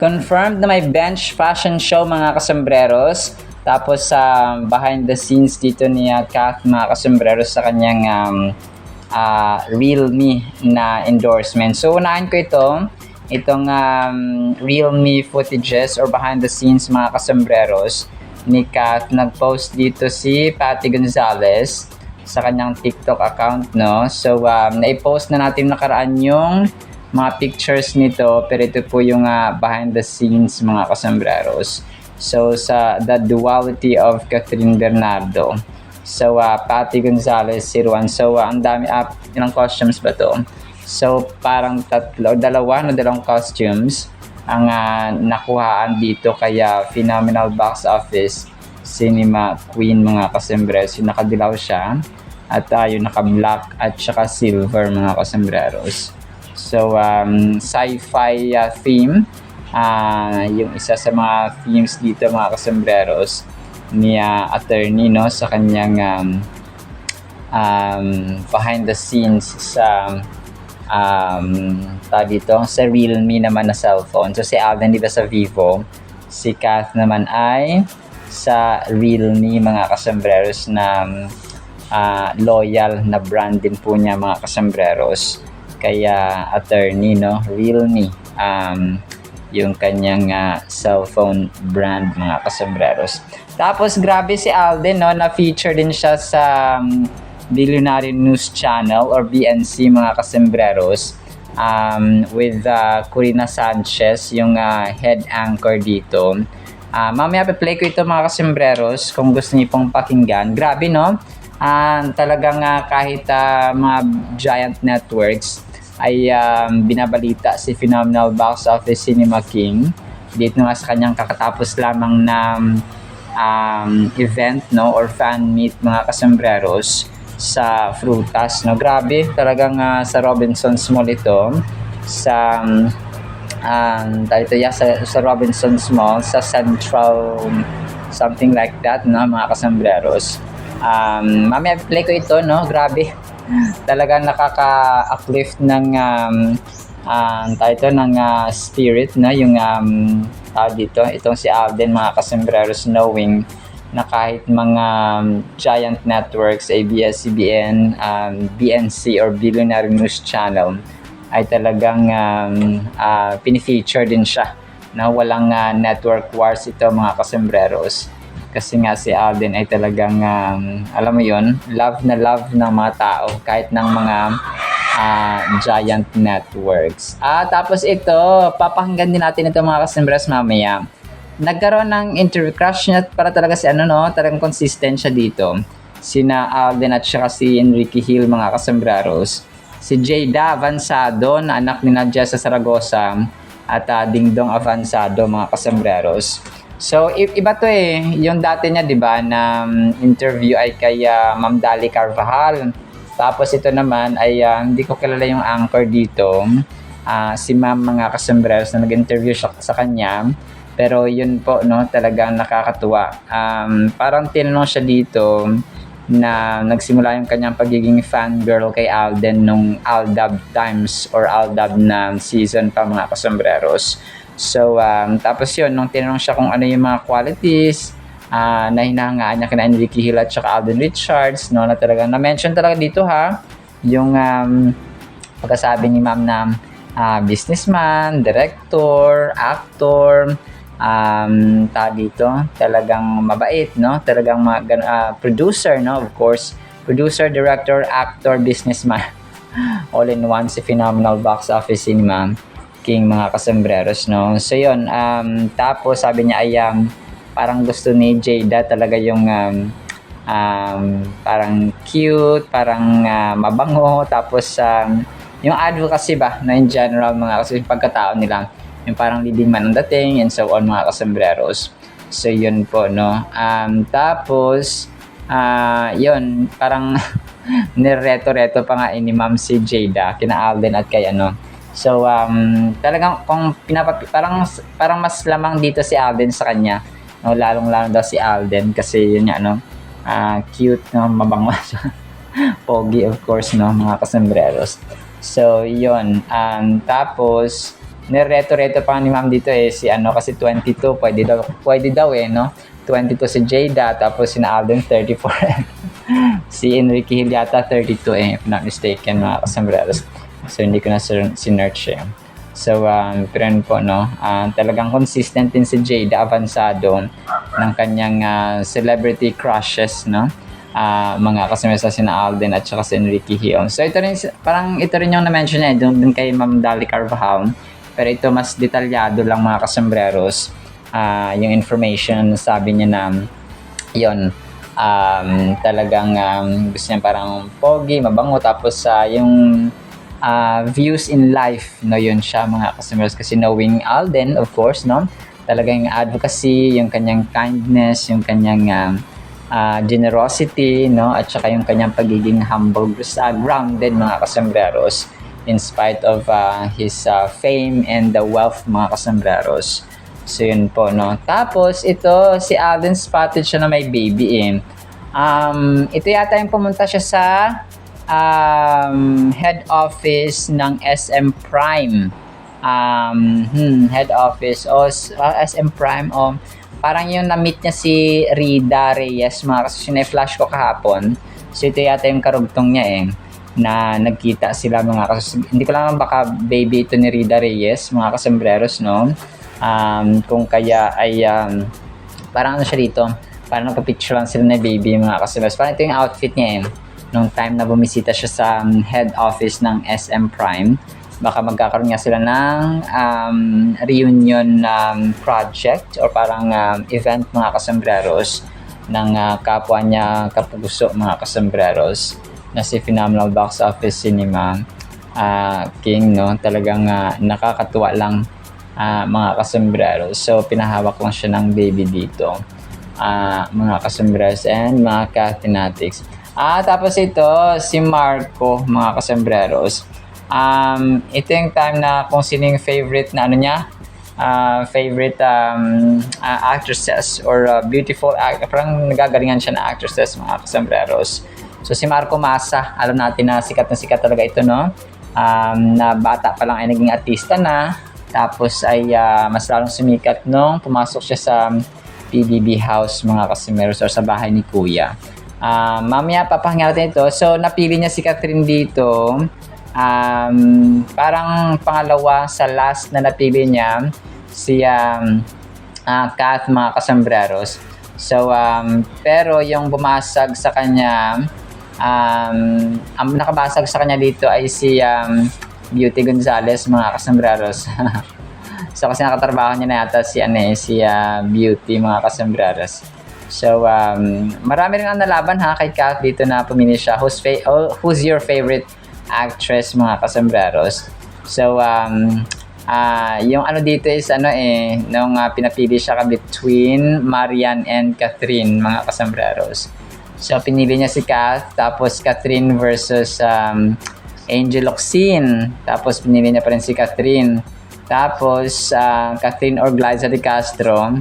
Confirmed na may bench fashion show mga kasembreros. Tapos sa behind the scenes dito ni Kath mga kasembreros sa kanyang Realme na endorsement. So unahin ko itong Realme footages or behind the scenes mga kasembreros ni Kath. Nag-post dito si Patty Gonzalez sa kanyang TikTok account, no? So na-post na natin nakaraan yung mga pictures nito, pero ito po yung behind the scenes mga kasembreros. So sa The Duality of Catherine Bernardo. So Patty Gonzalez, Siruan. So ang dami, ilang costumes ba to? So parang dalawang costumes ang nakuhaan dito, kaya phenomenal box office cinema queen mga kasembreros. Yung nakadilaw siya at yung naka-black at saka silver mga kasembreros. So sci-fi theme, yung isa sa mga themes dito mga kasembreros ni attorney, no, sa kanyang behind the scenes sa dito sa Realme naman na cellphone. So si Alden di ba sa Vivo, si Kath naman ay sa Realme mga kasembreros na loyal na brand din po niya mga kasembreros. Kaya attorney, no, Realme yung kanyang cellphone brand mga kasembreros. Tapos grabe si Alden, no, na feature din siya sa Billionaire News Channel or BNC mga kasembreros with Corina Sanchez yung head anchor dito. Mamaya pa-play ko ito mga kasembreros kung gusto niyo pong pakinggan. Grabe, no? Talagang kahit mga giant networks ay binabalita si phenomenal box office cinema king dito nga sa kanyang kakatapos lamang na event, no, or fan meet mga kasembreros sa Frutas, no. Grabe talagang sa Robinsons Mall ito, sa sa Robinsons Mall sa Central, something like that, no, mga kasembreros. Mamaya play ko ito, no. Grabe talagang nakaka-uplift ng ng spirit, na yung dito itong si Alden mga kasembreros, knowing na kahit mga giant networks, ABS-CBN, BNC or Billionaire News Channel ay talagang pinifeature din siya, na walang network wars ito mga kasembreros. Kasi nga si Alden ay talagang alam mo yun, love na love ng mga tao kahit ng mga giant networks. Tapos ito, papakinggan din natin ito mga kasembreros mamaya. Nagkaroon ng interview, crush niya para talaga si talagang consistent siya dito. Sina Alden at saka si Enrique Hill mga kasembreros. Si Jada Avanzado na anak ni Jessa Saragosa at Dingdong Avanzado mga kasembreros. So iba to yung dati niya, 'di ba, na interview ay kay Ma'am Dali Carvajal. Tapos ito naman ay hindi ko kilala yung anchor dito. Si Ma'am mga kasembreros na nag-interview siya sa kanya. Pero yun po, no, talagang nakakatuwa. Parang tinanong siya dito na nagsimula yung kanyang pagiging fangirl kay Alden nung Aldab times or Aldab na season pa mga kasembreros. So, tapos yun, nung tinanong siya kung ano yung mga qualities na hinahangaan niya kina Enrique Hill at saka Alden Richards, no, na talagang na-mention talaga dito yung pagkasabi ni ma'am na businessman, director, actor, dito talagang mabait, no, talagang producer, no, of course, producer, director, actor, businessman all in one, si phenomenal box office cinema king mga kasembreros, no. So yun, tapos sabi niya ay parang gusto ni Jada talaga yung parang cute, parang mabango, tapos yung advocacy ba na in general mga kasi pagkatao nila, yung parang leading man ang dating and so on mga kasembreros. So yun po, no. Tapos yun, parang nireto-reto pa nga ni Ma'am si Jada kina Alden at kay So talagang kung parang mas lamang dito si Alden sa kanya, no, lalong-lalo daw si Alden kasi yun nga, no, cute, no, mabango siya. Pogi of course, no, mga kasembreros. So yun, tapos nireto-reto pa ni ma'am dito si ano kasi 22 pwede daw no, 22 si Jada tapos si Alden 34. Si Enrique Hill yata 32 if not mistaken mga kasambreros, so hindi ko na sinerch So, pero yun po, no? Talagang consistent din si Jada Avansado ng kanyang celebrity crushes, no? Mga kasama sa sina Alden at saka si Enrique Hill. So, ito rin yung na-mention niya doon kay Ma'am Dali Carvajal. Pero ito mas detalyado lang mga kasambreros. Yung information sabi niya na yun, talagang gusto niya parang pogi, mabango. Tapos yung views in life, no, yun siya mga customers kasi knowing Alden, of course, no, talagang advocacy, yung kanyang kindness, yung kanyang generosity, no, at saka yung kanyang pagiging humble, grounded mga kasambreros in spite of his fame and the wealth mga kasambreros. So yun po, no. Tapos ito si Alden spotted siya na may baby ito yata yung pumunta siya sa head office ng SM Prime. Head office SM Prime parang yung na-meet niya si Rida Reyes mga kasi flash ko kahapon. So ito yata yung karugtong niya na nagkita sila mga kasi hindi ko lang baka baby ito ni Rida Reyes mga kasambreros, no. Kung kaya ay parang ano siya dito, parang nagpa-picture lang sila na baby mga kasambreros. Parang ito yung outfit niya nung time na bumisita siya sa head office ng SM Prime. Baka magkakaroon nga sila ng reunion project or parang event mga kasambreros ng kapwa niya kapuso mga kasambreros na si Phenomenal Box Office Cinema King, no. Talagang nakakatuwa lang mga kasambreros. So pinahawak lang siya ng baby dito mga kasambreros and mga Kathinatics. Tapos ito, si Marco, mga kasambreros. Ito yung time na kung sino yung favorite na ano niya, favorite actresses or beautiful parang nagagalingan siya na actresses, mga kasambreros. So si Marco Massa, alam natin na sikat talaga ito, no? Na bata pa lang ay naging artista na. Tapos ay mas lalong sumikat nung pumasok siya sa PBB house, mga kasambreros, or sa bahay ni Kuya. Mamaya papakinggan natin ito. So napili niya si Catherine dito. Parang pangalawa sa last na napili niya si Kath, mga kasambreros. So pero yung bumasag sa kanya, ang nakabasag sa kanya dito ay si Beauty Gonzales, mga kasambreros. So kasi nakatrabaho niya na yata si Beauty, mga kasambreros. So, marami rin ang nalaban kay Kath dito na pumili siya. Who's your favorite actress, mga kasambreros? So, yung ano dito is nung pinapili siya between Marian and Catherine, mga kasambreros. So, pinili niya si Kath, tapos Catherine versus Angel Locsin. Tapos, pinili niya pa rin si Catherine. Tapos, Catherine or Glyza de Castro.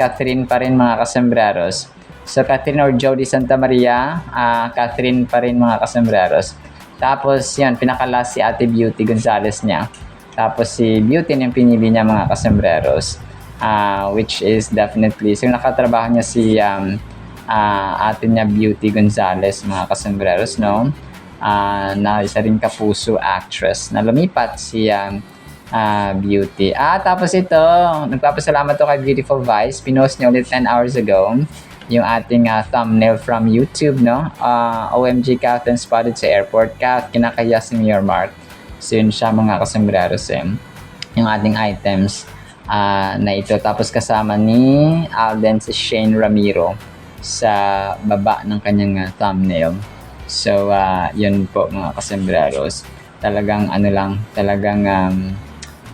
Catherine pa rin, mga kasambreros. So, Catherine or Jody Santa Maria, Catherine pa rin, mga kasambreros. Tapos, yan, pinakala si Ate Beauty Gonzales niya. Tapos, si Beauty yung pinili niya, mga kasambreros. Which is definitely, so nakatrabaho niya si ate niya Beauty Gonzales, mga kasambreros, no? Na isa rin kapuso actress na lumipat si Beauty. Tapos ito, nagpapasalamat to kay Beautiful Vice. Pinost niya ulit 10 hours ago yung ating thumbnail from YouTube, no? OMG Kath and spotted sa airport. Kath, kinakaya si Mayor Mark. So yun siya, mga kasambreros yung ating items na ito. Tapos kasama ni Alden si Shane Ramiro sa baba ng kanyang thumbnail. So yun po, mga kasambreros. Talagang talagang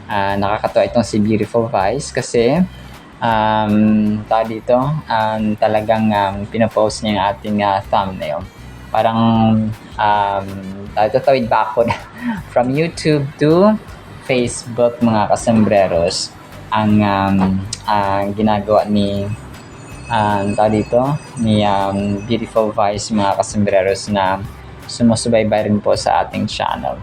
nakakatuwa itong si Beautiful Vice kasi dito talagang pinapost niya yung ating thumbnail. Parang tatawid backward from YouTube to Facebook, mga kasambreros, ang ginagawa ni Beautiful Vice, mga kasambreros, na sumusubaybay rin po sa ating channel.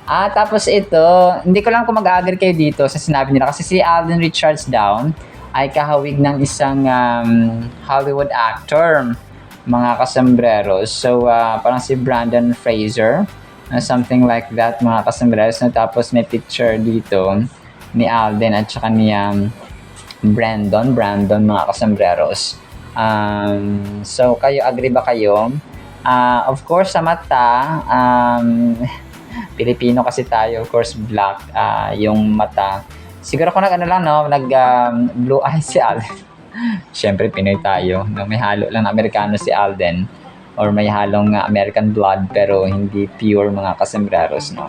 Tapos ito, hindi ko lang kung mag-agree kayo dito sa sinabi nila kasi si Alden Richards daw ay kahawig ng isang Hollywood actor, mga kasambreros. So, parang si Brandon Fraser, something like that, mga kasambreros. Tapos may picture dito ni Alden at saka ni Brandon, mga kasambreros. So, kayo, agree ba kayo? Of course, sa mata, Pilipino kasi tayo, of course, black yung mata. Siguro kung blue eyes si Alden. Siyempre, Pinoy tayo. No? May halo lang na Amerikano si Alden. Or may halong American blood pero hindi pure, mga kasembreros. No?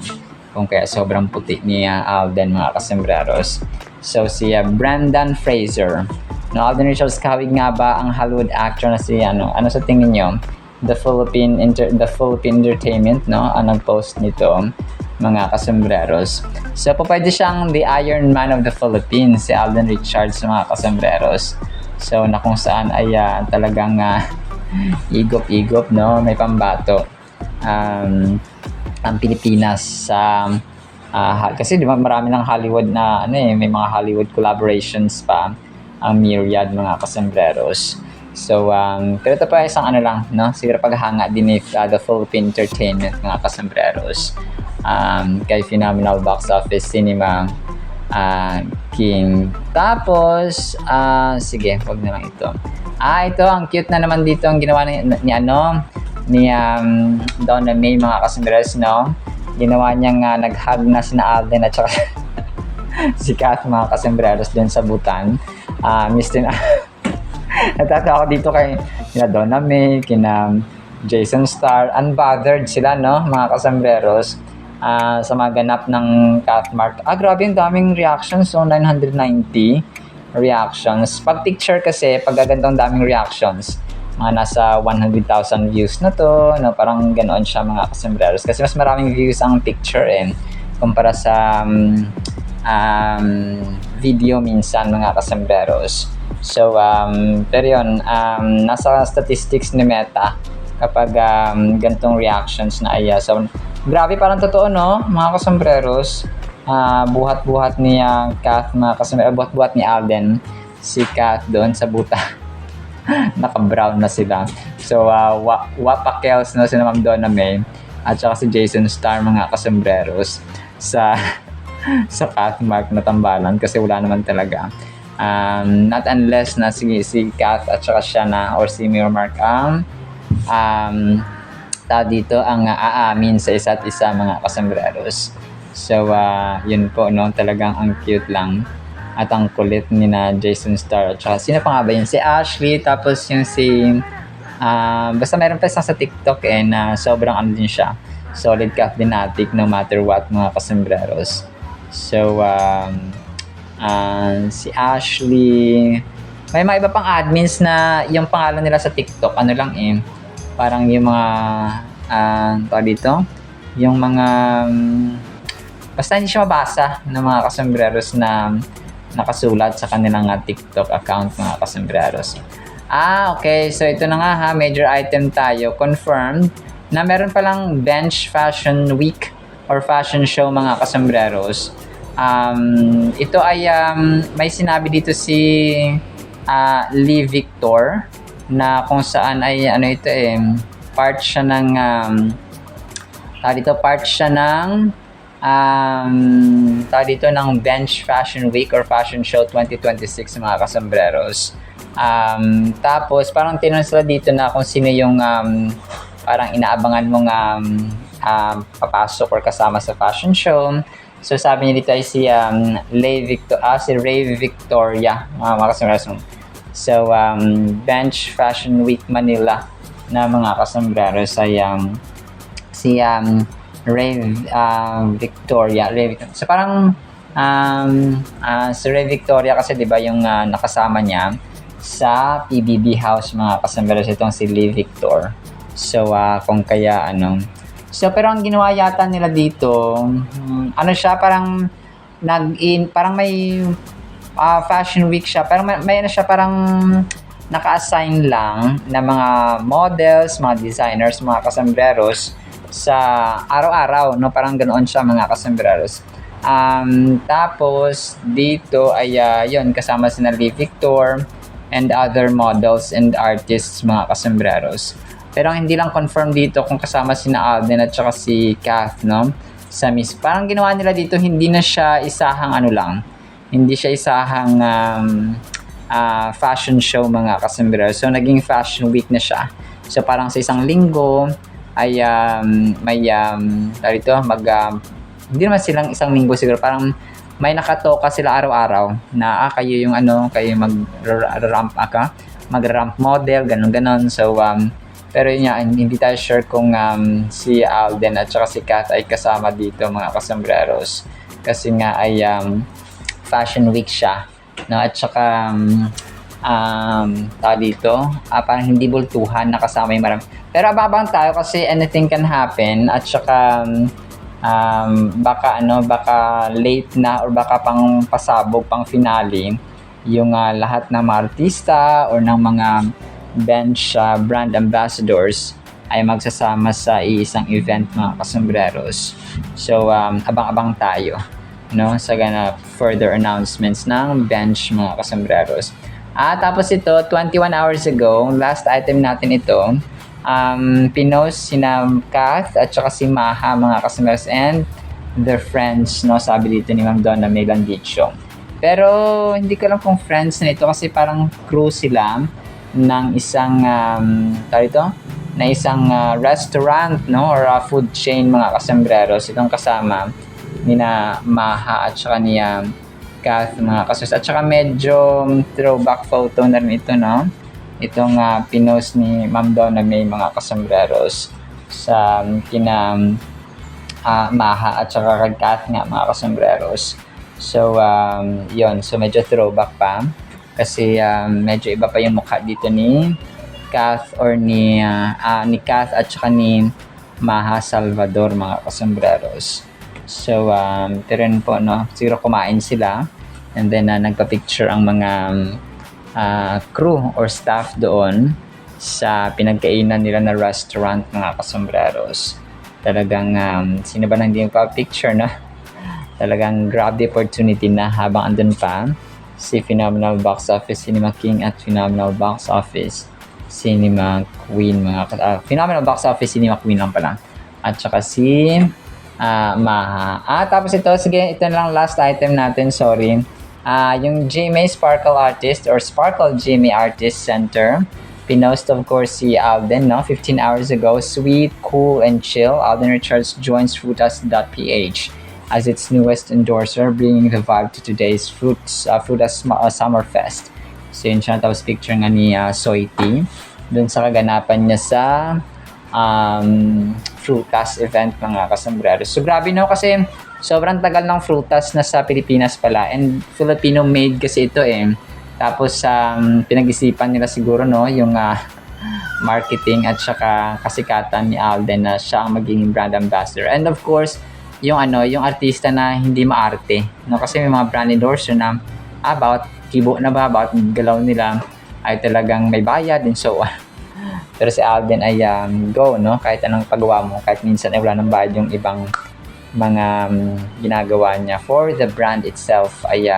Kung kaya sobrang puti ni Alden, mga kasembreros. So, si Brandon Fraser. No, Alden Richards, kahawig nga ba ang Hollywood actor na si ano sa tingin nyo? The Philippine Entertainment, no? Ang nag-post nito, mga kasembreros. So, pwede siyang the Iron Man of the Philippines, si Alden Richards, mga kasembreros. So, na kung saan ay talagang igop-igop, no? May pambato. Ang Pilipinas sa kasi di ba marami ng Hollywood na may mga Hollywood collaborations pa ang myriad, mga kasembreros. So, pero ito pa isang lang, no? Siguro paghanga din ni the Philippine Entertainment, mga kasembreros. Kay Phenomenal Box Office Cinema King. Tapos, sige, wag na lang ito. Ito, ang cute na naman dito ang ginawa ni Donna May, mga kasembreros, no? Ginawa niyang nag-hug na sina Alden at saka si Kat, mga kasembreros din sa Bhutan. Natatawa ako dito kay Donna May, kina Jason Starr, unbothered sila, no, mga kasembreros, sa mga ganap ng Catmark. Grabe, yung daming reactions, so 990 reactions. Pag picture kasi, pag gagandang daming reactions, mga nasa 100,000 views na to, no, parang ganoon siya, mga kasembreros. Kasi mas maraming views ang picture kumpara sa video minsan, mga kasembreros. So, pero yun, nasa statistics ni Meta kapag gantong reactions na so, grabe, parang totoo, no, mga kasembreros. Buhat-buhat ni Kath, mga kasembreros, buhat-buhat ni Alden, si Kath doon sa Bhutan. Naka-brown na sila. So, Wapakels na si Ma'am Donna May at saka si Jason Starr, mga kasembreros, sa Catmark na tambalan kasi wala naman talaga. Not unless na si Kath at saka siya na or si Mirmark dito ang aamin sa isa't isa, mga kasembreros. So, yun po, no, talagang ang cute lang at ang kulit ni na Jason Starr at saka sino pa nga ba yun? Si Ashley, tapos yung basta meron pa isang sa TikTok na sobrang din siya, solid Kath Dinatic no matter what, mga kasembreros. So, si Ashley, may mga iba pang admins na yung pangalan nila sa TikTok, parang yung mga, dito, yung mga, basta hindi siya mabasa ng mga kasembreros na nakasulat sa kanilang TikTok account, mga kasembreros. Okay, so ito na nga major item tayo, confirmed na meron palang Bench Fashion Week or fashion show, mga kasembreros. Ito ay may sinabi dito si Lee Victor na kung saan ay part siya ng ng Bench Fashion Week or Fashion Show 2026, mga kasembreros. Tapos parang tinanong sila dito na kung sino yung parang inaabangan mong papasok or kasama sa fashion show. So, sabi niya dito ay si Ray Victoria, mga kasembreros. So, Bench Fashion Week Manila na mga kasembreros ay si Ray Victoria. So, parang si Ray Victoria kasi, di ba, yung nakasama niya sa PBB House, mga kasembreros, itong si Lee Victor. So, kung kaya So, pero ang ginawa yata nila dito, siya, parang parang may fashion week siya. Pero may siya, parang naka-assign lang na mga models, mga designers, mga kasembreros sa araw-araw, no? Parang ganoon siya mga kasombreros. Tapos dito ay yon, kasama sina Lee Victor and other models and artists mga kasombreros. Pero hindi lang confirm dito kung kasama sina Alden at saka si Kath, no? Sa Miss. Parang ginawa nila dito, hindi na siya isahang ano lang. Hindi siya isahang fashion show mga kasombreros. So naging fashion week na siya. So parang sa isang linggo ay may dito hindi naman silang isang linggo siguro, parang may nakatoka sila araw-araw na kayo yung kayo mag-ramp model, ganun. So pero yun nga, hindi tayo sure kung si Alden at saka si Kath ay kasama dito mga kasombreros, kasi nga ay fashion week siya, no? At saka dito parang hindi bultuhan, nakasama yung marami, pero abang tayo kasi anything can happen. At saka baka late na or baka pang pasabog, pang finale yung lahat ng mga artista or ng mga bench brand ambassadors ay magsasama sa isang event mga kasombreros. So abang-abang tayo, no, sa further announcements ng bench mga kasombreros. Tapos ito, 21 hours ago, last item natin ito, pinost sina Kath at saka si Maha mga kasombreros and their friends, no, sabi dito ni Ma'am Donna May Landicho. Pero hindi ko lang kung friends na ito, kasi parang crew sila ng isang restaurant, no, or food chain mga kasombreros. Itong kasama ni na Maha at saka ni Kath mga kasombreros. At saka medyo throwback photo na rin ito, no, itong pinost ni Ma'am Donna May mga kasombreros sa kina Maha at saka kay Kath nga mga kasombreros. So yon, so medyo throwback pa, kasi medyo iba pa yung mukha dito ni Kath or ni Kath at saka ni Maha Salvador mga kasombreros. So pero yun po, no, siguro kumain sila and then nagpa-picture ang mga crew or staff doon sa pinagkainan nila na restaurant mga kasombreros. Talagang sino ba nang hindi magpa-picture, na talagang grab the opportunity na habang andun pa si Phenomenal Box Office Cinema King at Phenomenal Box Office Cinema Queen Phenomenal Box Office Cinema Queen lang pala, at saka si Maha. Tapos ito, sige, ito lang last item natin, sorry. Yung GMA Sparkle Artist or Sparkle GMA Artist Center, pinost of course si Alden, no, 15 hours ago. Sweet, cool, and chill, Alden Richards joins Frutas.ph as its newest endorser, bringing the vibe to today's Frutas Summer Fest. So yun siya, tapos picture nga ni Soiti dun sa kaganapan niya sa Frutas event mga kasombreros. So grabe, no, kasi sobrang tagal ng Frutas na sa Pilipinas pala, and Filipino made kasi ito Tapos pinag-isipan nila siguro, no, yung marketing at saka kasikatan ni Alden na siya ang magiging brand ambassador. And of course, yung artista na hindi maarte, no, kasi may mga brand endorser na about kibo na ba, about galaw nila ay talagang may bayad and so on. Pero si Alden ay go, no, kahit anong pagawa mo, kahit minsan ay wala nang bayad yung ibang mga ginagawa niya for the brand itself, ay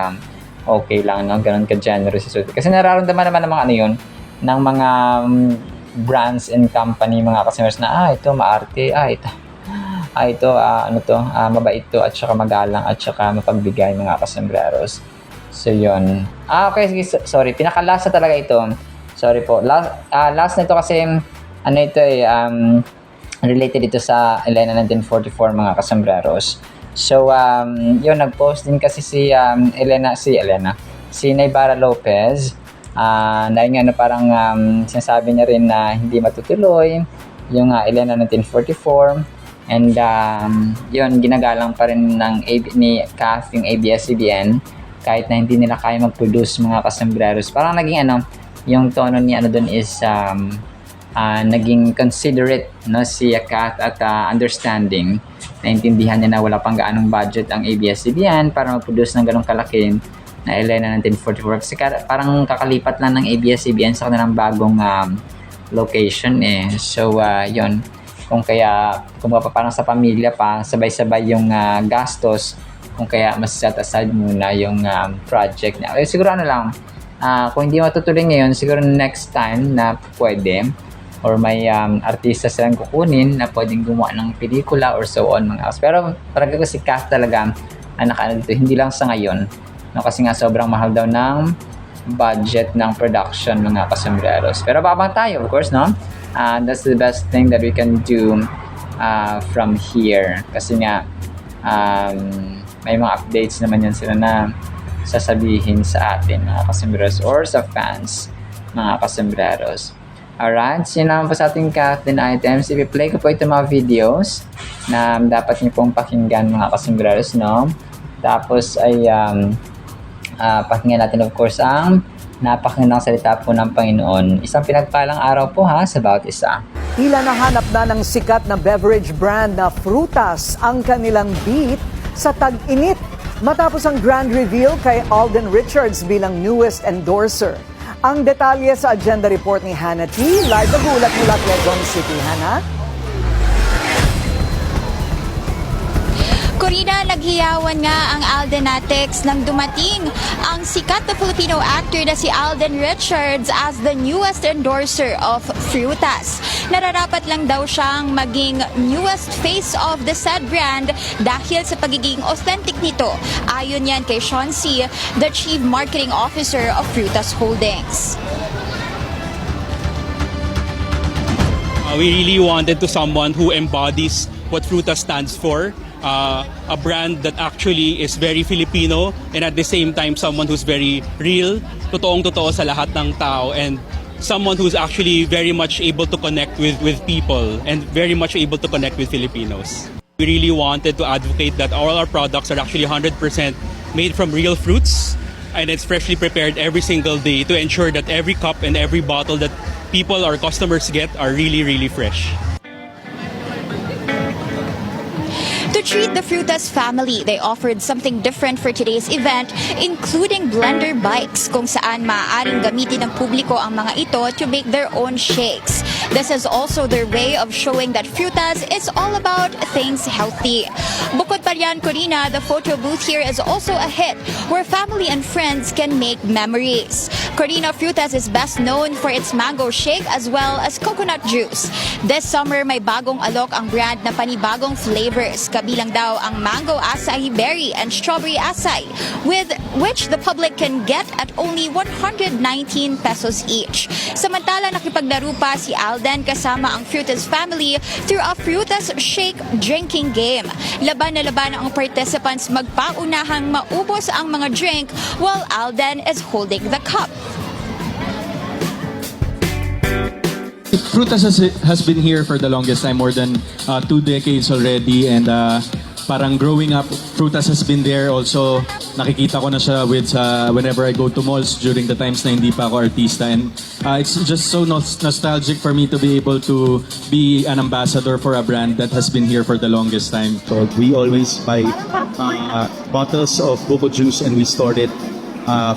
okay lang, no, ganun ka-generous. Kasi nararamdaman naman ng mga yun, ng mga brands and company mga customers na ito maarte, ito mabait to, at saka magalang, at saka mapagbigay mga kasombreros. So yun. Okay, sige, sorry, pinakalasa talaga ito. Sorry po. Last na ito kasi ito related ito sa Elena 1944 mga kasombreros. So yun, nag-post din kasi si Naybara Lopez dahil nga parang sinasabi niya rin na hindi matutuloy yung Elena 1944. And yun, ginagalang pa rin ni Kath yung ABS-CBN kahit na hindi nila kaya mag-produce mga kasombreros. Parang naging yung tono ni doon is naging considerate, no, si Kath, at understanding. Naintindihan niya na wala pang gaanong budget ang ABS-CBN para mag-produce ng ganong kalaki na Elena 1944. Kasi parang kakalipat lang ng ABS-CBN sa kanilang bagong location So yun. Kung kaya, kung parang sa pamilya pa, sabay-sabay yung gastos. Kung kaya mas set aside muna yung project na. Siguro ano lang, kung hindi matutuloy ngayon, siguro next time na pwede, or may artista silang kukunin na pwedeng gumawa ng pelikula or so on mga Pero talaga si Kath talaga nakaano dito, hindi lang sa ngayon. No, kasi nga sobrang mahal daw ng budget ng production mga kasambreros. Pero babang tayo, of course, no? That's the best thing that we can do from here. Kasi nga, may mga updates naman yan sila na sasabihin sa atin mga kasambreros or sa fans mga kasambreros. Alright, so yun naman po sa ating Kathleen items. I-play ko po itong mga videos na dapat niyo pong pakinggan mga kasambreros, no? Tapos ay pakinggan natin of course ang napakagandang salita po ng Panginoon. Isang pinagpalang araw po ha sa bawat isa. Tila nahanap na ng sikat na beverage brand na Frutas ang kanilang beat sa tag-init matapos ang grand reveal kay Alden Richards bilang newest endorser. Ang detalye sa agenda report ni Hannah T. Live nagulat mula Quezon City. Hannah? Corina, naghiyawan nga ang Aldenatics nang dumating ang sikat na Filipino actor na si Alden Richards as the newest endorser of Frutas. Nararapat lang daw siyang maging newest face of the said brand dahil sa pagiging authentic nito. Ayon yan kay Sean C., the Chief Marketing Officer of Frutas Holdings. We really wanted to someone who embodies what Frutas stands for. A brand that actually is very Filipino and at the same time someone who's very real, totoong-totoo sa lahat ng tao, and someone who's actually very much able to connect with people and very much able to connect with Filipinos. We really wanted to advocate that all our products are actually 100% made from real fruits, and it's freshly prepared every single day to ensure that every cup and every bottle that people or customers get are really, really fresh. To treat the Frutas family, they offered something different for today's event, including blender bikes kung saan maaaring gamitin ng publiko ang mga ito to make their own shakes. This is also their way of showing that Frutas is all about things healthy. Bukod pa riyan, Corina, the photo booth here is also a hit where family and friends can make memories. Corina, Frutas is best known for its mango shake as well as coconut juice. This summer, may bagong alok ang brand na panibagong flavors. Kabilang daw ang mango acai berry and strawberry acai, with which the public can get at only 119 pesos each. Samantala, nakipaglaro pa si Alden kasama ang Frutas family through a Frutas shake drinking game. Laban na laban ang participants magpaunahang maubos ang mga drink while Alden is holding the cup. Frutas has been here for the longest time, more than 2 decades already, and parang growing up, Frutas has been there also. Nakikita ko na siya whenever I go to malls during the times na hindi pa ako artista, and it's just so nostalgic for me to be able to be an ambassador for a brand that has been here for the longest time. So we always buy bottles of Coco juice and we store it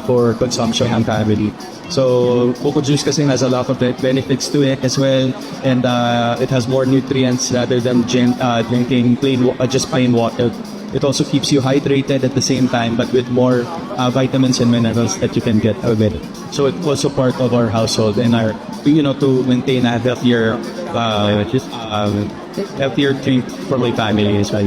for consumption and family. So Coco juice kasi has a lot of benefits to it as well, and it has more nutrients rather than drinking just plain water. It also keeps you hydrated at the same time, but with more vitamins and minerals that you can get with it. So it's also part of our household and our, to maintain a healthier drink for my family as well.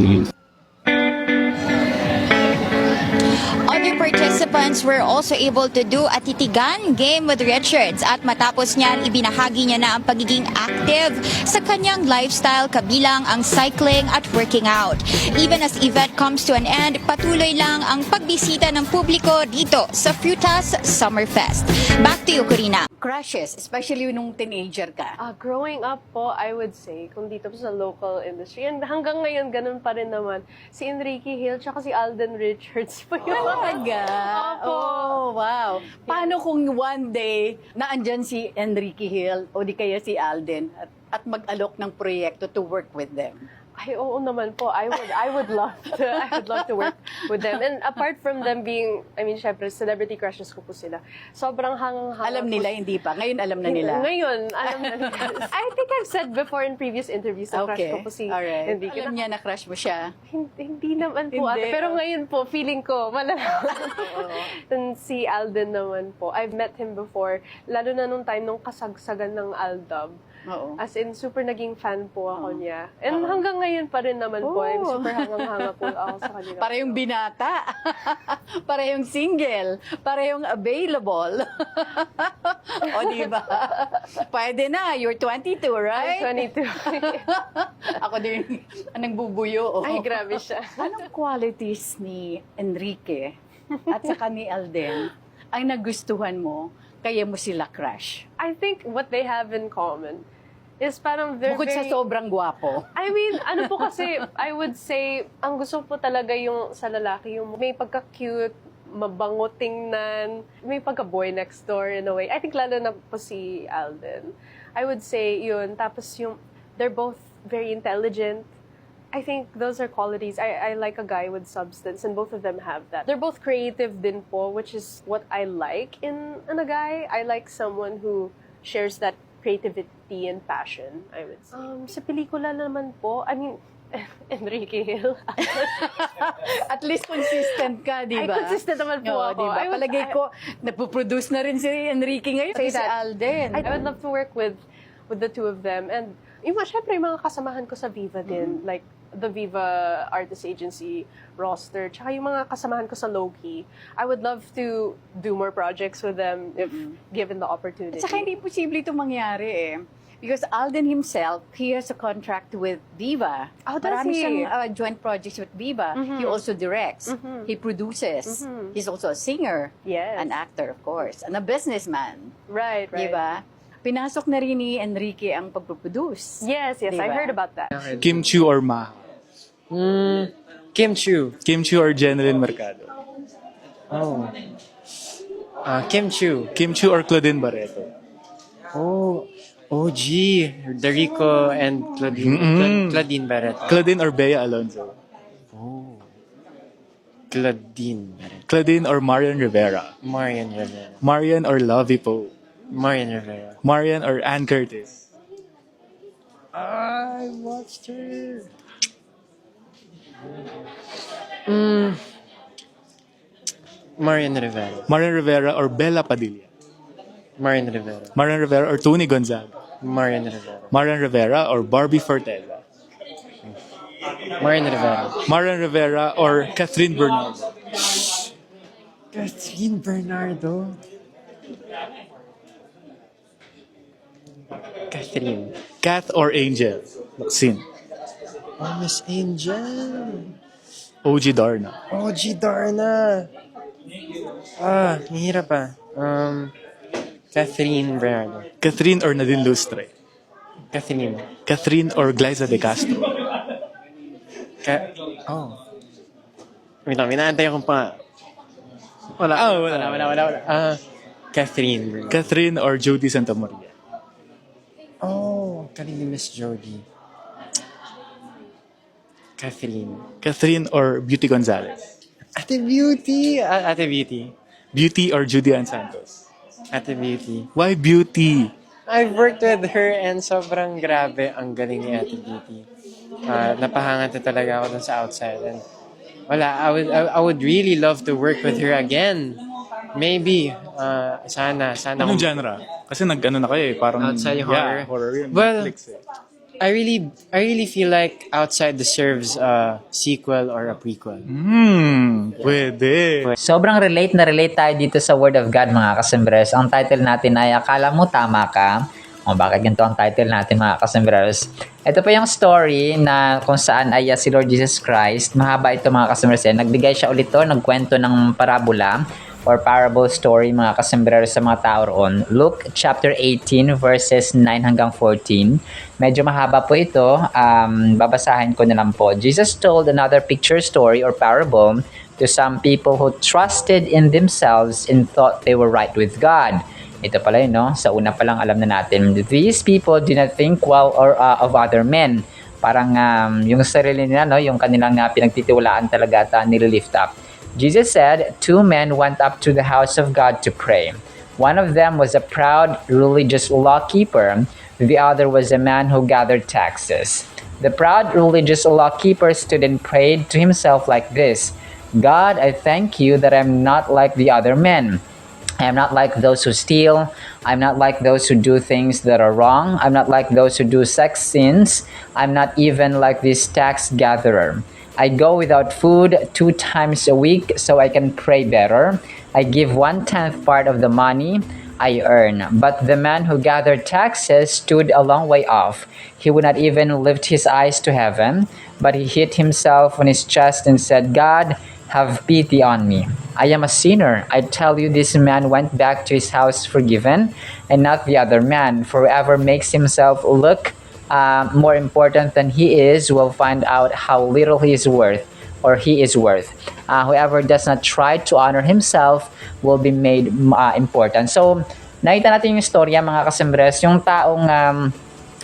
Participants were also able to do a titigan game with Richards at matapos niyan ibinahagi niya na ang pagiging active sa kanyang lifestyle kabilang ang cycling at working out. Even as event comes to an end, patuloy lang ang pagbisita ng publiko dito sa Frutas Summerfest. Back to you, Corina. Crushes, especially nung teenager ka? Growing up po, I would say, kung dito po sa local industry, and hanggang ngayon, ganun pa rin naman, si Enrique Hill, tsaka si Alden Richards po yun. Talaga? Opo. Oh, wow. Paano kung one day, naandyan si Enrique Hill o di kaya si Alden at mag-alok ng proyekto to work with them? Ay, oo naman po. I would love to work with them. And apart from them being, I mean, syempre, celebrity crushes ko po sila. Sobrang hangang-hanga Alam po. nila, hindi pa. Ngayon alam na nila. Ngayon, alam na nila. I think I've said before in previous interviews na crush ko po si Alright. Enrique. Alam niya na crush mo siya. Hindi naman po Hindi, ate. Pero ngayon po, feeling ko, malalaman. And si Alden naman po, I've met him before, lalo na nung time nung kasagsagan ng Aldab. Oo. As in, super naging fan po ako niya. And hanggang ngayon pa rin naman po, I'm super hangang-hanga po ako sa kanila. Para yung binata. Para yung single. Para yung available. O, di ba? Pwede na. You're 22, right? I'm 22. Ako din ang bubuyo. Ay, grabe siya. Anong qualities ni Enrique at saka ni Alden ang nagustuhan mo kaya mo sila crush? I think what they have in common is parang they're Bukod sa very... sobrang gwapo. I mean, ano po kasi, I would say, ang gusto po talaga yung sa lalaki, yung may pagka-cute, mabango tingnan, may pagka-boy next door in a way. I think lalo na po si Alden. I would say yun. Tapos yung, they're both very intelligent. I think those are qualities. I like a guy with substance, and both of them have that. They're both creative din po, which is what I like in a guy. I like someone who shares that creativity and passion, I would say. Sa pelikula naman po, I mean, Enrique Hill. At least consistent ka, di Ay, ba? consistent naman po Oo, ako. di ba? I would- Palagay ko, nagpo-produce na rin si Enrique ngayon. Say Si that. Alden. I would love to work with the two of them. And yung syempre, yung mga kasamahan ko sa Viva din, like the Viva Artist Agency roster, tsaka yung mga kasamahan ko sa Loki. I would love to do more projects with them if given the opportunity. At saka hindi posible ito mangyari eh. Because Alden himself, he has a contract with Viva. Oh, does Marami he? siyang joint projects with Viva. He also directs. He produces. He's also a singer. Yes. An actor, of course. And a businessman. Right, right. Di ba? Pinasok na rin ni Enrique ang pagpuproduce. Yes, yes, I Diba? heard about that. Kim Chu or Ma? Kim Chu. Kim Chu or Jeneline Mercado? Oh. Kim Chu. Kim Chu or Claudine Barreto? Oh. OG. Derico and Claudine. Claudine Barreto. Claudine or Bea Alonzo? Claudine Barreto. Claudine or Marian Rivera? Marian Rivera. Marian or Lovie Poe? Marian Rivera. Marian or Ann Curtis? I watched her. Marian Rivera. Marian Rivera or Bella Padilla? Marian Rivera. Marian Rivera or Tony Gonzaga? Marian Rivera. Marian Rivera or Barbie Forteza? Marian Rivera. Marian Rivera or Catherine Bernardo? Catherine Bernardo. Catherine. Kath or Angel? Maxine. Oh, Miss Angel. OG Darna. OG Darna. Mahirap pa. Catherine Bernardo. Catherine or Nadine Lustre? Catherine. Catherine or Glyza De Castro? Oh. Wait lang, minaantay akong pa. Wala. wala. Catherine Bernardo. Catherine or Jody Santa Maria? Oh, kanina Miss Jody. Catherine. Catherine or Beauty Gonzalez? Ate Beauty. Ate Beauty. Beauty or Judy Ann Santos? Ate Beauty. Why Beauty? I've worked with her and sobrang grabe ang galing ni Ate Beauty. Napahangat na talaga ako dun sa outside. And wala, I would really love to work with her again. Maybe. Sana. Anong genre? Kasi nag-ano na kayo eh, parang... Outside horror. Yeah, horror yun. Well, Netflix eh. I really feel like Outside deserves a sequel or a prequel. Pwede. Sobrang relate na relate tayo dito sa Word of God, mga kasembreros. Ang title natin ay Akala Mo Tama Ka. O bakit ganito ang title natin, mga kasembreros? Ito po yung story na kung saan ay si Lord Jesus Christ. Mahaba ito, mga kasembreros. Nagbigay siya ulit to, nagkwento ng parabola or parable story, mga kasembreros, sa mga tao roon. Luke chapter 18 verses 9 hanggang 14. Medyo mahaba po ito. Babasahin ko na lang po. Jesus told another picture story or parable to some people who trusted in themselves and thought they were right with God. Ito pala yun, no? Sa una pa lang alam na natin. These people did not think well or of other men, Parang yung sarili nila, no, yung kanilang pinagtitiwalaan talaga at nililift up. Jesus said, 2 men went up to the house of God to pray. One of them was a proud religious law keeper. The other was a man who gathered taxes. The proud religious law keeper stood and prayed to himself like this, God, I thank you that I'm not like the other men. I am not like those who steal. I'm not like those who do things that are wrong. I'm not like those who do sex sins. I'm not even like this tax gatherer. I go without food 2 times a week so I can pray better. I give 1/10 part of the money I earn. But the man who gathered taxes stood a long way off. He would not even lift his eyes to heaven, but he hit himself on his chest and said, God, have pity on me. I am a sinner. I tell you, this man went back to his house forgiven, and not the other man. For whoever makes himself look more important than he is will find out how little he is worth. Whoever does not try to honor himself will be made important. So, nakita natin yung istorya, mga kasembres, yung taong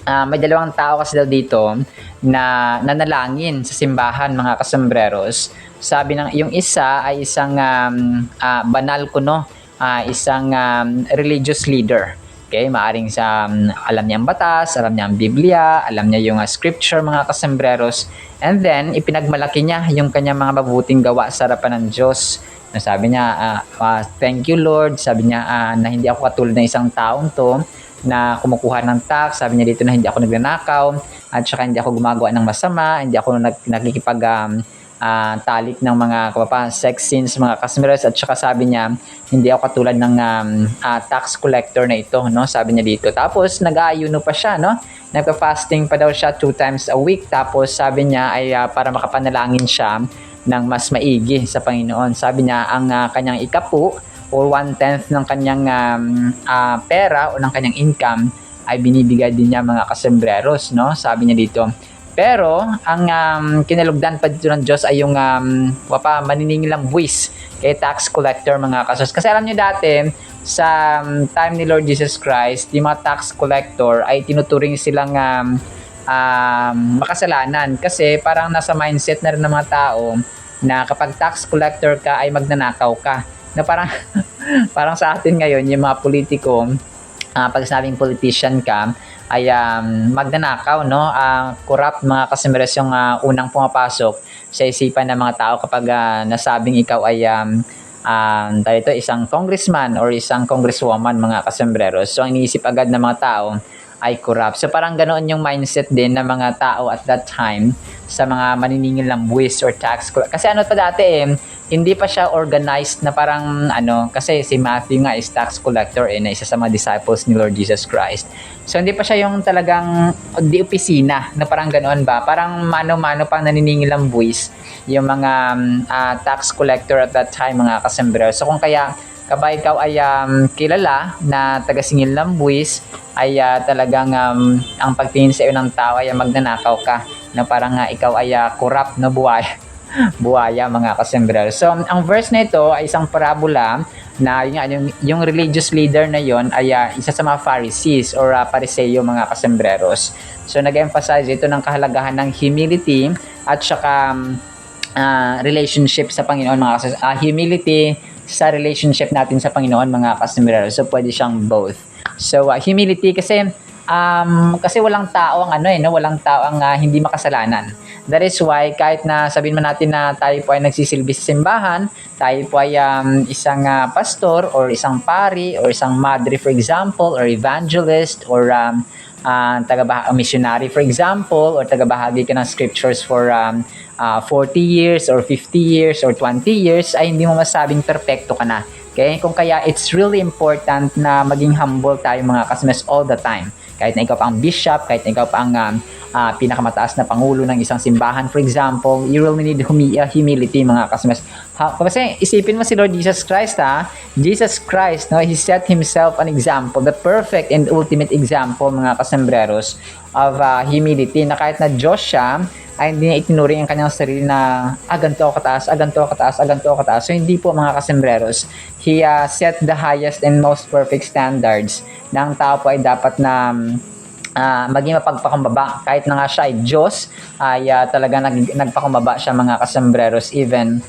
may dalawang tao kasi daw dito na nanalangin sa simbahan, mga kasembreros. Sabi ng yung isa ay isang banal kuno, isang religious leader. Okay, maaring sa alam niya ang batas, alam niya ang Biblia, alam niya yung scripture, mga kasembreros. And then, ipinagmalaki niya yung kanyang mga mabuting gawa sa harapan ng Diyos. Na sabi niya, thank you Lord. Sabi niya na hindi ako katulad ng isang taong to na kumukuha ng tax. Sabi niya dito na hindi ako nagnanakaw at saka hindi ako gumagawa ng masama, hindi ako nakikipag talik ng mga sex sins, mga kasembreros. At saka sabi niya, hindi ako katulad ng tax collector na ito, no? Sabi niya dito. Tapos nag-aayuno pa siya, no? Nagpa-fasting pa daw siya 2 times a week. Tapos sabi niya ay para makapanalangin siya ng mas maigi sa Panginoon. Sabi niya ang kanyang ikapu or 1/10 ng kanyang pera o ng kanyang income ay binibigay din niya, mga kasembreros, no? Sabi niya dito. Pero ang kinalugdan pa dito ng Diyos ay yung maniningil buwis kay tax collector, mga kasos. Kasi alam nyo dati, sa time ni Lord Jesus Christ, yung mga tax collector ay tinuturing silang makasalanan. Kasi parang nasa mindset na rin ng mga tao na kapag tax collector ka ay magnanakaw ka. Na parang, parang sa atin ngayon, yung mga politiko, pag sabing politician ka, ay magnanakaw, no? Corrupt, mga kasembreros, yung unang pumapasok sa isipan ng mga tao kapag nasabing ikaw ay isang congressman or isang congresswoman, mga kasembreros. So, ang iniisip agad ng mga tao ay corrupt. So, parang ganoon yung mindset din ng mga tao at that time sa mga maniningil ng buwis or tax. Kasi ano pa dati hindi pa siya organized na parang kasi si Matthew nga is tax collector na isa sa mga disciples ni Lord Jesus Christ. So hindi pa siya yung talagang di opisina na parang ganoon ba? Parang mano-mano pang naniningil ng buwis yung mga tax collector at that time, mga kasembreros. So kung kaya kapag ikaw ay kilala na taga-singil ng buwis, ay talagang ang pagtingin sa iyo ng tao ay magnanakaw ka, na parang ikaw ay corrupt na buhaya, mga kasembreros. So, ang verse na ito ay isang parabola na yung religious leader na yon ay isa sa mga Pharisees or Pariseo, mga kasembreros. So, nag-emphasize ito ng kahalagahan ng humility at saka relationship sa Panginoon, mga kasembreros. Humility sa relationship natin sa Panginoon, mga kasembreros. So, pwede siyang both. So, humility kasi walang tao ang walang tao ang hindi makasalanan. That is why kahit na sabihin man natin na tayo po ay nagsisilbi sa simbahan, tayo po ay isang pastor or isang pari or isang madre, for example, or evangelist or missionary, for example, or tagabahagi ka ng scriptures for 40 years or 50 years or 20 years, ay hindi mo masabing perfecto ka na. Okay? Kung kaya, it's really important na maging humble tayo, mga kasembreros, all the time. Kahit na ikaw pa ang bishop, kahit na ikaw pa ang pinakamataas na pangulo ng isang simbahan, for example, you really need humility, mga kasembreros. Kasi isipin mo si Lord Jesus Christ, Jesus Christ, no? He set himself an example, the perfect and ultimate example, mga kasembreros, of humility, na kahit na Diyos siya, ay hindi niya itinuring ang kanyang sarili na ganito ako kataas, ganito ako kataas, ganito ako kataas. So hindi po, mga kasembreros. He set the highest and most perfect standards na ang tao po ay dapat na maging mapagpakumbaba. Kahit na nga siya ay Diyos, ay talaga nagpakumbaba siya mga kasambreros, even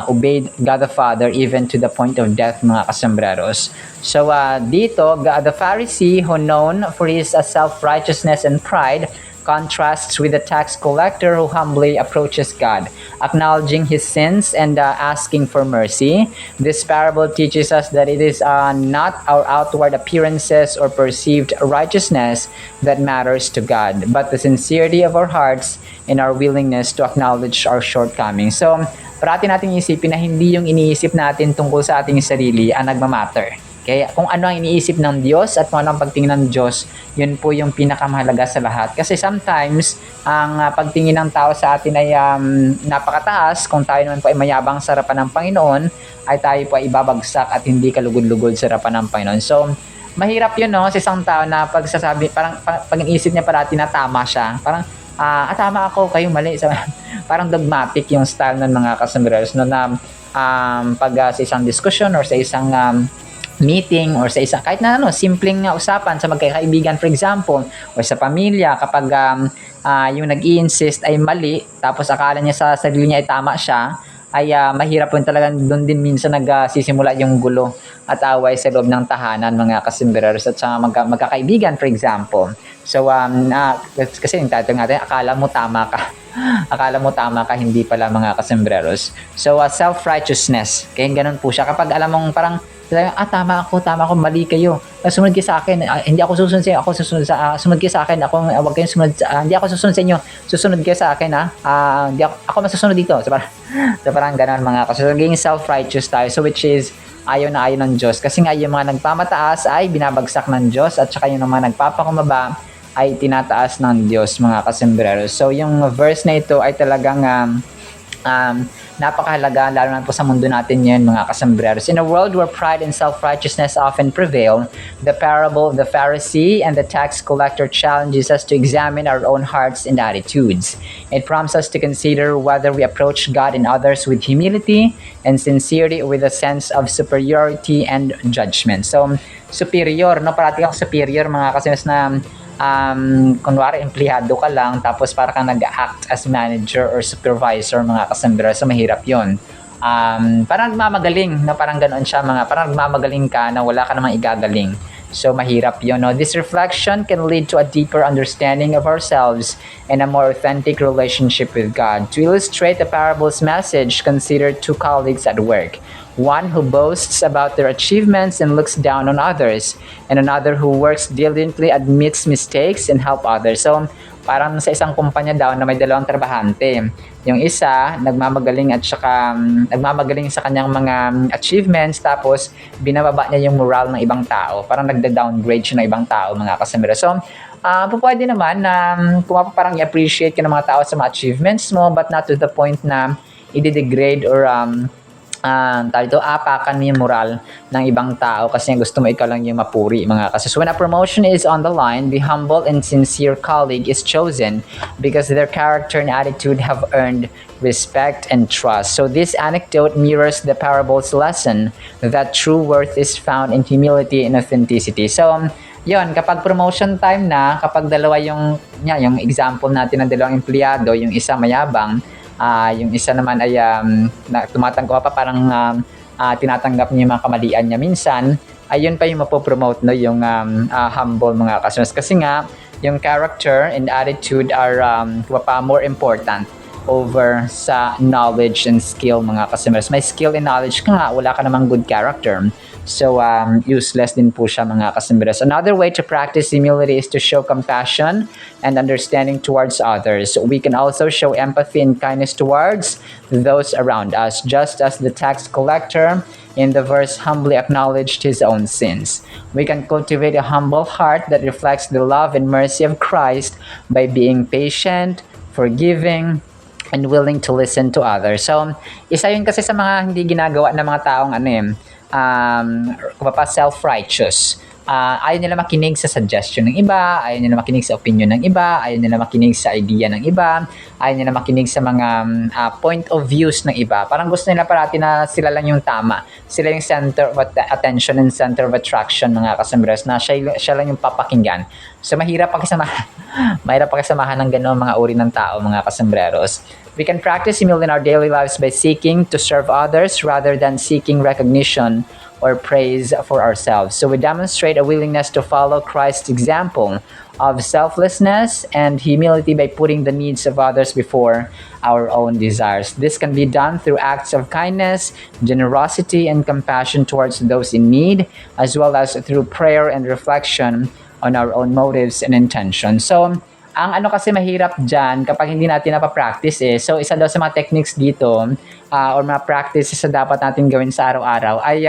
obeyed God the Father even to the point of death mga kasambreros. So dito, the Pharisee who known for his self-righteousness and pride contrasts with the tax collector who humbly approaches God, acknowledging his sins and asking for mercy. This parable teaches us that it is not our outward appearances or perceived righteousness that matters to God, but the sincerity of our hearts and our willingness to acknowledge our shortcomings. So, parati natin isipin na hindi yung iniisip natin tungkol sa ating sarili ang nagmamatter. Kaya kung ano ang iniisip ng Diyos at kung ano ang pagtingin ng Diyos, yun po yung pinakamahalaga sa lahat. Kasi sometimes, ang pagtingin ng tao sa atin ay napakataas. Kung tayo naman po ay mayabang sa harapan ng Panginoon, ay tayo po ay ibabagsak at hindi kalugod-lugod sa harapan ng Panginoon. So, mahirap yun, no? Sa isang tao na pagsasabi, parang pag-iisip niya parati na tama siya. Parang, tama ako, kayo mali. Parang dogmatic yung style ng mga kasambreros, no? Na pag sa isang discussion or sa isang meeting or sa isang kahit na simpleng usapan sa magkakaibigan for example or sa pamilya kapag yung nag-i-insist ay mali tapos akala niya sa sarili niya ay tama siya ay mahirap po talaga doon din minsan nagsisimula yung gulo at away sa loob ng tahanan mga kasambreros at sa magkakaibigan for example. So kasi yung title natin akala mo tama ka. Akala mo tama ka, hindi pala mga kasambreros. So self-righteousness, kaya ganun po siya kapag alam mong parang tama ako, mali kayo. Sumunod kayo sa akin. Hindi ako susunod sa inyo. Ako susunod sumunod kayo sa akin. Wag kayong sumunod. Hindi ako susunod sa inyo. Susunod kayo sa akin, ha. Ako masusunod dito. So parang gano'n mga kasi naging self-righteous tayo. So which is ayaw na ayaw ng Diyos. Kasi nga yung mga nagpamataas ay binabagsak ng Diyos at saka yung mga nagpapakumaba ay tinataas ng Diyos mga kasambreros. So yung verse na ito ay talagang napakahalaga lalo na po sa mundo natin yun mga kasambreros. In a world where pride and self-righteousness often prevail, the parable of the Pharisee and the tax collector challenges us to examine our own hearts and attitudes. It prompts us to consider whether we approach God and others with humility and sincerity or with a sense of superiority and judgment. So, superior, no? Parati kang superior mga kasambreros na kunwari empleyado ka lang tapos para kang nag-act as manager or supervisor mga kasambreros, so mahirap yun. Parang nagmamagaling na parang ganoon siya parang nagmamagaling ka na wala ka namang igagaling. So mahirap yun, no? This reflection can lead to a deeper understanding of ourselves and a more authentic relationship with God. To illustrate the parable's message, consider two colleagues at work. One who boasts about their achievements and looks down on others, and another who works diligently, admits mistakes, and help others. So, parang sa isang kumpanya daw na may dalawang trabahante. Yung isa, nagmamagaling at saka nagmamagaling sa kanyang mga achievements tapos binababa niya yung moral ng ibang tao. Parang nagda-downgrade siya ng ibang tao, mga kasambreros. So, pwede naman na parang i-appreciate ka ng mga tao sa mga achievements mo but not to the point na i-degrade or apakan mo yung moral ng ibang tao kasi gusto mo ikaw lang yung mapuri mga kasi. So when a promotion is on the line, the humble and sincere colleague is chosen because their character and attitude have earned respect and trust. So this anecdote mirrors the parable's lesson that true worth is found in humility and authenticity. So yun, kapag promotion time na, kapag dalawa yung example natin ng dalawang empleyado, yung isa mayabang, yung isa naman ay tumatanggap pa parang tinatanggap niya yung mga kamalian niya minsan, ayun pa yung mapopromote, no, yung humble mga kasambreros. Kasi nga, yung character and attitude are more important over sa knowledge and skill mga kasambreros. May skill and knowledge ka nga, wala ka namang good character. So, useless din po siya mga kasambreros. Another way to practice humility is to show compassion and understanding towards others. We can also show empathy and kindness towards those around us, just as the tax collector in the verse humbly acknowledged his own sins. We can cultivate a humble heart that reflects the love and mercy of Christ by being patient, forgiving, and willing to listen to others. So, isa yun kasi sa mga hindi ginagawa ng mga taong self-righteous. ayaw nila makinig sa suggestion ng iba, ayaw nila makinig sa opinion ng iba, ayaw nila makinig sa idea ng iba, ayaw nila makinig sa mga point of views ng iba. Parang gusto nila parati na sila lang yung tama. Sila yung center of attention and center of attraction, mga kasambreros, na siya lang yung papakinggan. So mahirap pakisamahan ng gano'n mga uri ng tao, mga kasambreros. We can practice humility in our daily lives by seeking to serve others rather than seeking recognition or praise for ourselves. So we demonstrate a willingness to follow Christ's example of selflessness and humility by putting the needs of others before our own desires. This can be done through acts of kindness, generosity, and compassion towards those in need, as well as through prayer and reflection on our own motives and intentions. So, ang ano kasi mahirap dyan kapag hindi natin napapractice so isa daw sa mga techniques dito or mga practices na dapat natin gawin sa araw-araw ay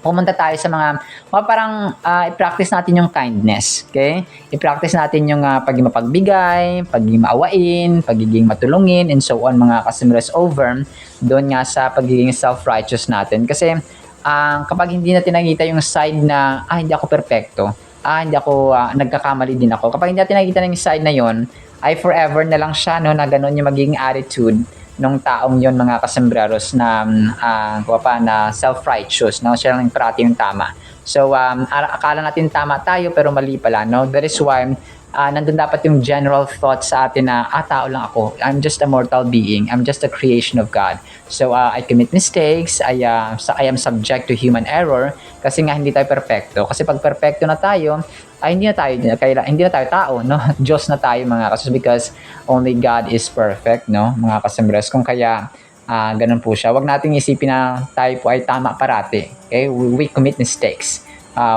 pumunta tayo sa mga parang i-practice natin yung kindness, okay? I-practice natin yung pagiging mapagbigay, pagiging maawain, pagiging matulungin, and so on, mga kasambreros, over doon nga sa pagiging self-righteous natin. Kasi kapag hindi natin nakita yung side na hindi ako perfecto, hindi ako, nagkakamali din ako. Kapag hindi natin nakikita ng side na yon, ay forever na lang siya, no, na ganun yung magiging attitude ng taong yon, mga kasambreros, na na self-righteous, no? Siya lang parati yung tama. So, akala natin tama tayo pero mali pala, no? That is why nandun dapat yung general thought sa atin na tao lang ako. I'm just a mortal being. I'm just a creation of God. So, I commit mistakes. I am subject to human error kasi nga hindi tayo perfecto. Kasi pag perfecto na tayo, hindi na tayo tao, no? Diyos na tayo, mga kasus, because only God is perfect, no? Mga kasambreros. Kung kaya ganun po siya. Huwag nating isipin na tayo po ay tama parati. Okay? We commit mistakes.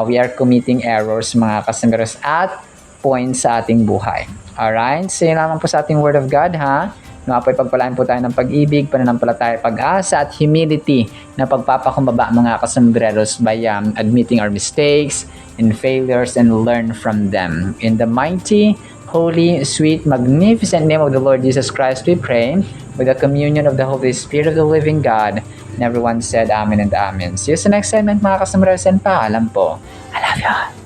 We are committing errors, mga kasambreros, at points sa ating buhay. Alright? So, yun lamang po sa ating Word of God, ha? Apoy pagpalain po tayo ng pag-ibig, pananampalataya, pag-asa, at humility na pagpapakumbaba, mga kasambreros, by admitting our mistakes and failures and learn from them. In the mighty, holy, sweet, magnificent name of the Lord Jesus Christ, we pray, with the communion of the Holy Spirit of the living God. And everyone said Amen and Amen. See you sa next segment, mga kasambreros, and paalam po. I love you.